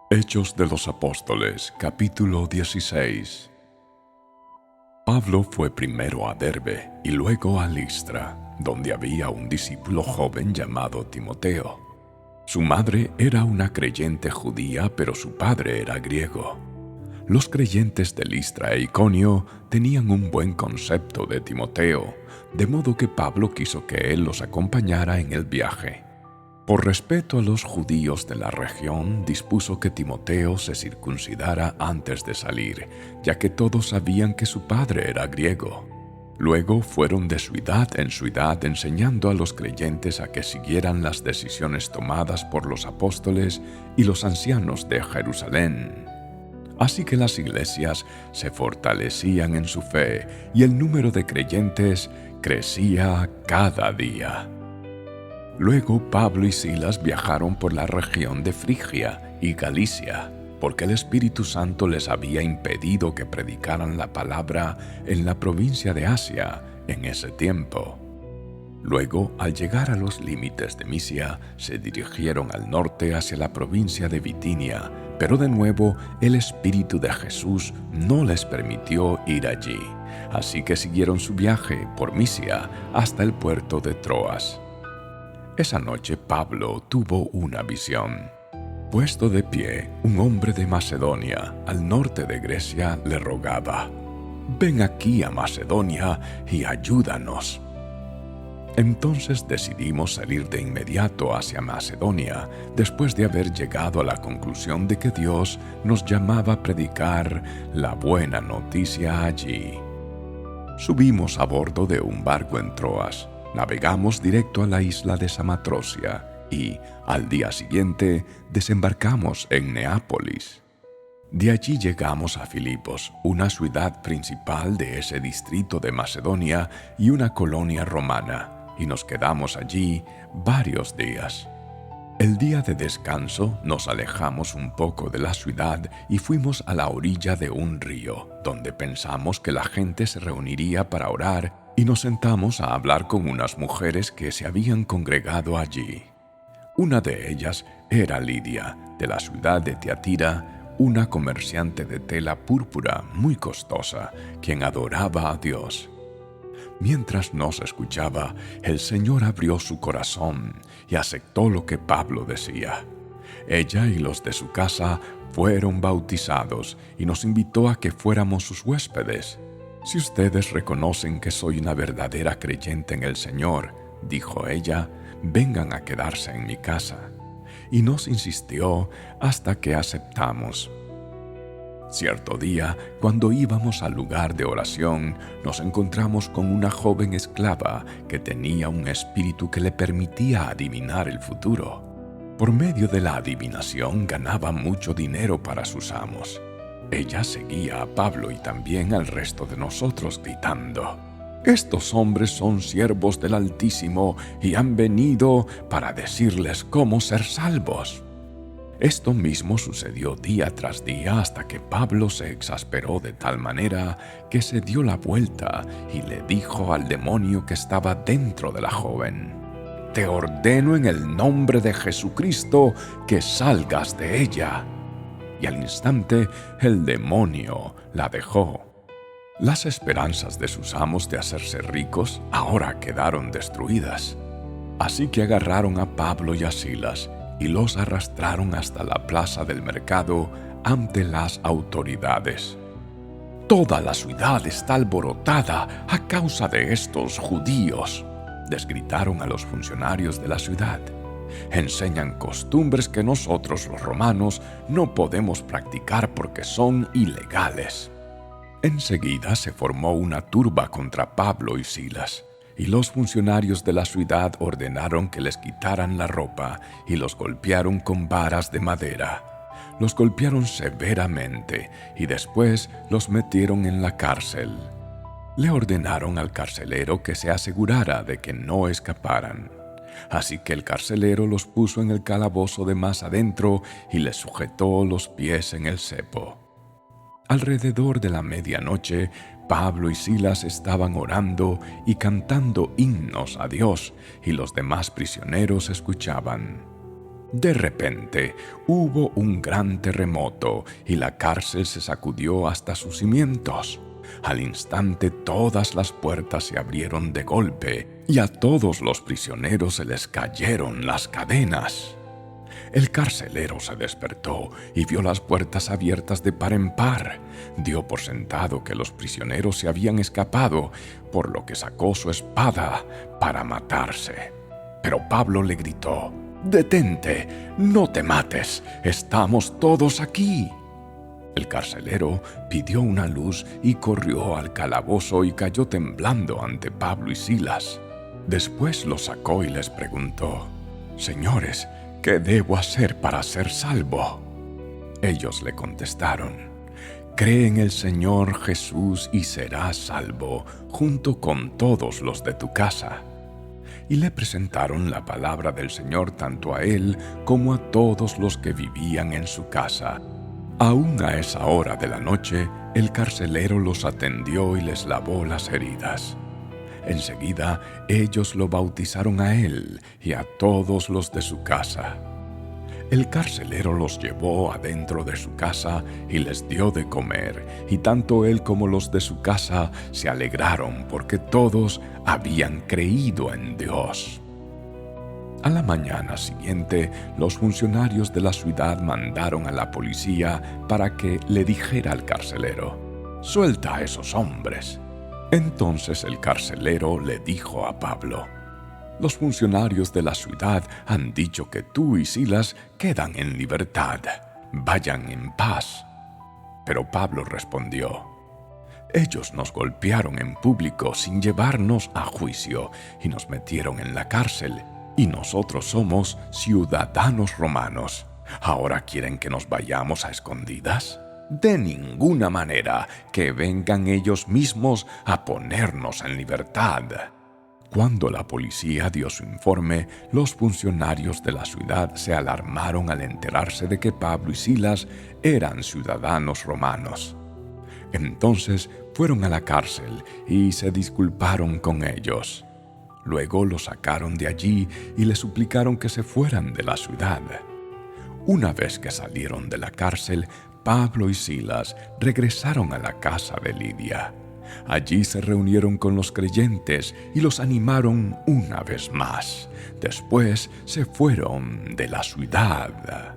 Hechos de los Apóstoles, capítulo 16. Pablo fue primero a Derbe y luego a Listra, donde había un discípulo joven llamado Timoteo. Su madre era una creyente judía, pero su padre era griego. Los creyentes de Listra e Iconio tenían un buen concepto de Timoteo, de modo que Pablo quiso que él los acompañara en el viaje. Por respeto a los judíos de la región, dispuso que Timoteo se circuncidara antes de salir, ya que todos sabían que su padre era griego. Luego fueron de ciudad en ciudad enseñando a los creyentes a que siguieran las decisiones tomadas por los apóstoles y los ancianos de Jerusalén. Así que las iglesias se fortalecían en su fe y el número de creyentes crecía cada día. Luego Pablo y Silas viajaron por la región de Frigia y Galicia, porque el Espíritu Santo les había impedido que predicaran la palabra en la provincia de Asia en ese tiempo. Luego, al llegar a los límites de Misia, se dirigieron al norte hacia la provincia de Bitinia, pero de nuevo el Espíritu de Jesús no les permitió ir allí, así que siguieron su viaje por Misia hasta el puerto de Troas. Esa noche Pablo tuvo una visión. Puesto de pie, un hombre de Macedonia, al norte de Grecia, le rogaba: «Ven aquí a Macedonia y ayúdanos». Entonces decidimos salir de inmediato hacia Macedonia, después de haber llegado a la conclusión de que Dios nos llamaba a predicar la buena noticia allí. Subimos a bordo de un barco en Troas. Navegamos directo a la isla de Samatrocia y, al día siguiente, desembarcamos en Neápolis. De allí llegamos a Filipos, una ciudad principal de ese distrito de Macedonia y una colonia romana, y nos quedamos allí varios días. El día de descanso nos alejamos un poco de la ciudad y fuimos a la orilla de un río, donde pensamos que la gente se reuniría para orar, y nos sentamos a hablar con unas mujeres que se habían congregado allí. Una de ellas era Lidia, de la ciudad de Tiatira, una comerciante de tela púrpura muy costosa, quien adoraba a Dios. Mientras nos escuchaba, el Señor abrió su corazón y aceptó lo que Pablo decía. Ella y los de su casa fueron bautizados y nos invitó a que fuéramos sus huéspedes. «Si ustedes reconocen que soy una verdadera creyente en el Señor», dijo ella, «vengan a quedarse en mi casa». Y nos insistió hasta que aceptamos. Cierto día, cuando íbamos al lugar de oración, nos encontramos con una joven esclava que tenía un espíritu que le permitía adivinar el futuro. Por medio de la adivinación ganaba mucho dinero para sus amos. Ella seguía a Pablo y también al resto de nosotros gritando: «Estos hombres son siervos del Altísimo y han venido para decirles cómo ser salvos». Esto mismo sucedió día tras día hasta que Pablo se exasperó de tal manera que se dio la vuelta y le dijo al demonio que estaba dentro de la joven: «Te ordeno en el nombre de Jesucristo que salgas de ella». Y al instante el demonio la dejó. Las esperanzas de sus amos de hacerse ricos ahora quedaron destruidas. Así que agarraron a Pablo y a Silas y los arrastraron hasta la plaza del mercado ante las autoridades. «Toda la ciudad está alborotada a causa de estos judíos», les gritaron a los funcionarios de la ciudad. «Enseñan costumbres que nosotros los romanos no podemos practicar porque son ilegales». Enseguida se formó una turba contra Pablo y Silas, y los funcionarios de la ciudad ordenaron que les quitaran la ropa y los golpearon con varas de madera. Los golpearon severamente y después los metieron en la cárcel. Le ordenaron al carcelero que se asegurara de que no escaparan. Así que el carcelero los puso en el calabozo de más adentro y les sujetó los pies en el cepo. Alrededor de la medianoche, Pablo y Silas estaban orando y cantando himnos a Dios, y los demás prisioneros escuchaban. De repente hubo un gran terremoto y la cárcel se sacudió hasta sus cimientos. Al instante todas las puertas se abrieron de golpe y a todos los prisioneros se les cayeron las cadenas. El carcelero se despertó y vio las puertas abiertas de par en par. Dio por sentado que los prisioneros se habían escapado, por lo que sacó su espada para matarse. Pero Pablo le gritó: «¡Detente! ¡No te mates! ¡Estamos todos aquí!». El carcelero pidió una luz y corrió al calabozo y cayó temblando ante Pablo y Silas. Después los sacó y les preguntó: «Señores, ¿qué debo hacer para ser salvo?». Ellos le contestaron: «Cree en el Señor Jesús y serás salvo, junto con todos los de tu casa». Y le presentaron la palabra del Señor tanto a él como a todos los que vivían en su casa. Aún a esa hora de la noche, el carcelero los atendió y les lavó las heridas. Enseguida, ellos lo bautizaron a él y a todos los de su casa. El carcelero los llevó adentro de su casa y les dio de comer, y tanto él como los de su casa se alegraron porque todos habían creído en Dios. A la mañana siguiente, los funcionarios de la ciudad mandaron a la policía para que le dijera al carcelero: «Suelta a esos hombres». Entonces el carcelero le dijo a Pablo: «Los funcionarios de la ciudad han dicho que tú y Silas quedan en libertad. Vayan en paz». Pero Pablo respondió: «Ellos nos golpearon en público sin llevarnos a juicio y nos metieron en la cárcel, y nosotros somos ciudadanos romanos. ¿Ahora quieren que nos vayamos a escondidas? De ninguna manera, que vengan ellos mismos a ponernos en libertad». Cuando la policía dio su informe, los funcionarios de la ciudad se alarmaron al enterarse de que Pablo y Silas eran ciudadanos romanos. Entonces fueron a la cárcel y se disculparon con ellos. Luego los sacaron de allí y le suplicaron que se fueran de la ciudad. Una vez que salieron de la cárcel, Pablo y Silas regresaron a la casa de Lidia. Allí se reunieron con los creyentes y los animaron una vez más. Después se fueron de la ciudad.